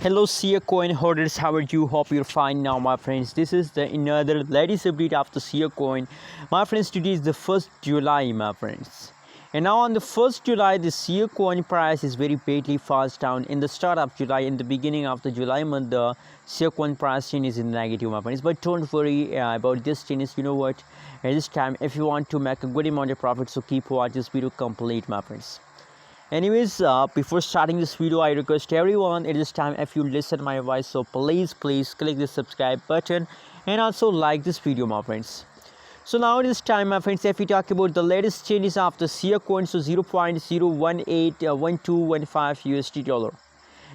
Hello Siacoin holders, how are you? Hope you're fine now, my friends. This is the another latest update of the Siacoin. My friends, today is the 1st July, my friends. And now on the 1st July, the Siacoin price is very badly fast down. In the start of July, in the beginning of the July month, the Siacoin price change is in negative, my friends. But don't worry about this change. You know what? At this time, if you want to make a good amount of profit, so keep watching this video complete, my friends. Anyways, before starting this video, I request everyone at this time, if you listen my voice, so please click the subscribe button and also like this video, my friends. So now this time, my friends, if we talk about the latest changes of the Siacoin, so 0.0181215 USD dollar.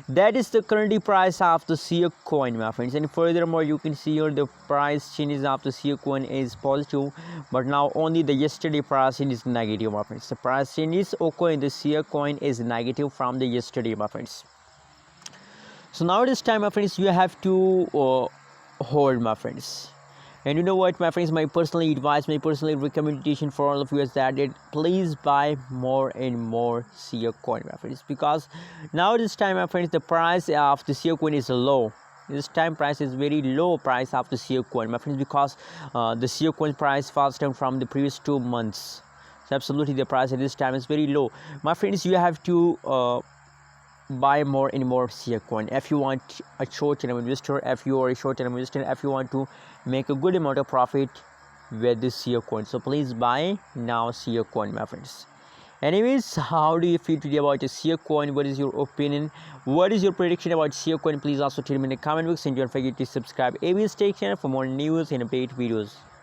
That is the currently price of the Siacoin, my friends. And furthermore, you can see here the price changes of the Siacoin is positive, but now only the yesterday price change is negative, my friends. The price change is okay in the Siacoin is negative from the yesterday, my friends. So now this time, my friends, you have to hold, my friends. And you know what, my friends, my personal advice, my personal recommendation for all of you is that please buy more and more Siacoin, my friends, because now this time, my friends, the price of the Siacoin is low. This time price is very low price of the Siacoin, my friends, because the Siacoin price falls down from the previous 2 months. So absolutely the price at this time is very low, my friends. You have to buy more and more Siacoin if you want a short-term investor. If you are a short-term investor, if you want to make a good amount of profit with this Siacoin, so please buy now Siacoin, my friends. Anyways, how do you feel today about the Siacoin? What is your opinion? What is your prediction about Siacoin? Please also tell me in the comment box, and don't forget to subscribe ABS Tech channel for more news and update videos.